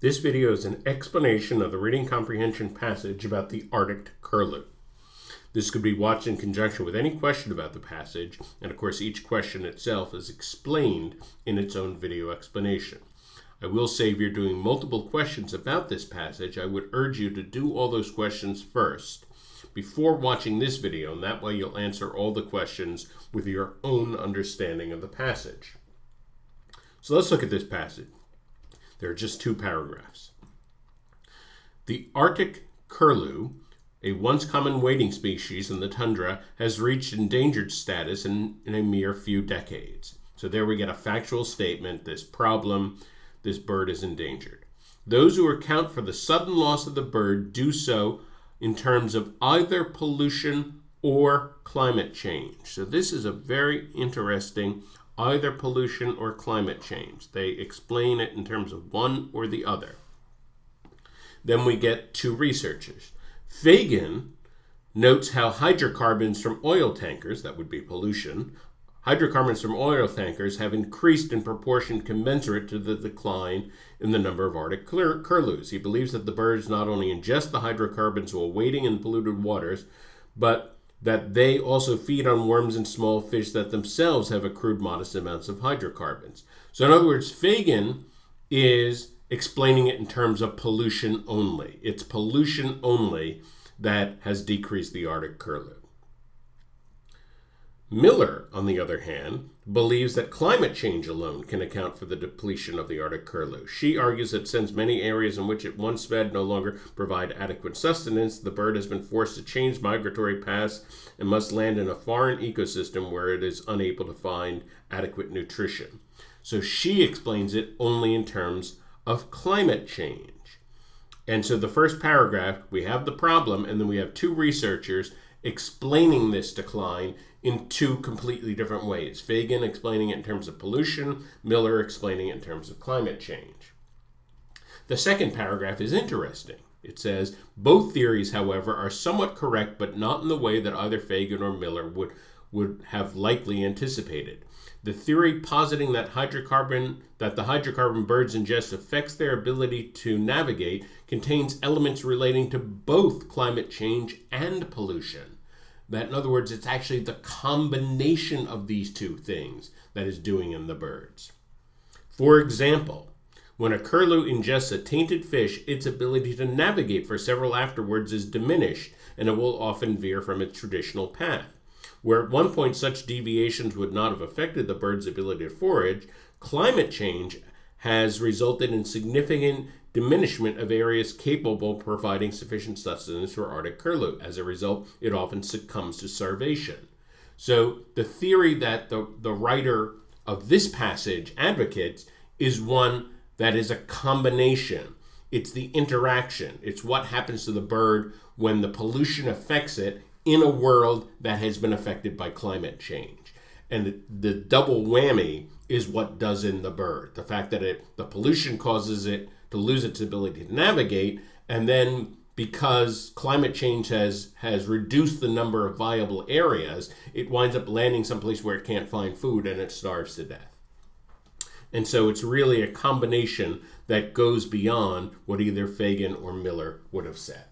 This video is an explanation of the reading comprehension passage about the Arctic curlew. This could be watched in conjunction with any question about the passage, and of course each question itself is explained in its own video explanation. I will say if you're doing multiple questions about this passage, I would urge you to do all those questions first before watching this video, and that way you'll answer all the questions with your own understanding of the passage. So let's look at this passage. There are just two paragraphs. The Arctic curlew, a once common wading species in the tundra, has reached endangered status in a mere few decades. So there we get a factual statement, this bird is endangered. Those who account for the sudden loss of the bird do so in terms of either pollution or climate change. So this is a very interesting either pollution or climate change. They explain it in terms of one or the other. Then we get two researchers. Fagan notes how hydrocarbons from oil tankers, that would be pollution, hydrocarbons from oil tankers have increased in proportion commensurate to the decline in the number of Arctic curlews. He believes that the birds not only ingest the hydrocarbons while wading in polluted waters, but that they also feed on worms and small fish that themselves have accrued modest amounts of hydrocarbons. So in other words, Fagan is explaining it in terms of pollution only. It's pollution only that has decreased the Arctic curlew. Miller, on the other hand, believes that climate change alone can account for the depletion of the Arctic curlew. She argues that since many areas in which it once fed no longer provide adequate sustenance, the bird has been forced to change migratory paths and must land in a foreign ecosystem where it is unable to find adequate nutrition. So she explains it only in terms of climate change. And so the first paragraph, we have the problem, and then we have two researchers explaining this decline in two completely different ways. Fagan explaining it in terms of pollution, Miller explaining it in terms of climate change. The second paragraph is interesting. It says, both theories, however, are somewhat correct, but not in the way that either Fagan or Miller would have likely anticipated. The theory positing that the hydrocarbon birds ingest affects their ability to navigate contains elements relating to both climate change and pollution. That, in other words, it's actually the combination of these two things that is doing in the birds. For example, when a curlew ingests a tainted fish, its ability to navigate for several afterwards is diminished, and it will often veer from its traditional path. Where at one point such deviations would not have affected the bird's ability to forage, climate change has resulted in significant diminishment of areas capable of providing sufficient sustenance for Arctic curlew. As a result, it often succumbs to starvation. So the theory that the writer of this passage advocates is one that is a combination. It's the interaction. It's what happens to the bird when the pollution affects it in a world that has been affected by climate change. And the double whammy is what does in the bird. The fact that the pollution causes it to lose its ability to navigate, and then because climate change has reduced the number of viable areas, it winds up landing someplace where it can't find food and it starves to death. And so it's really a combination that goes beyond what either Fagan or Miller would have said.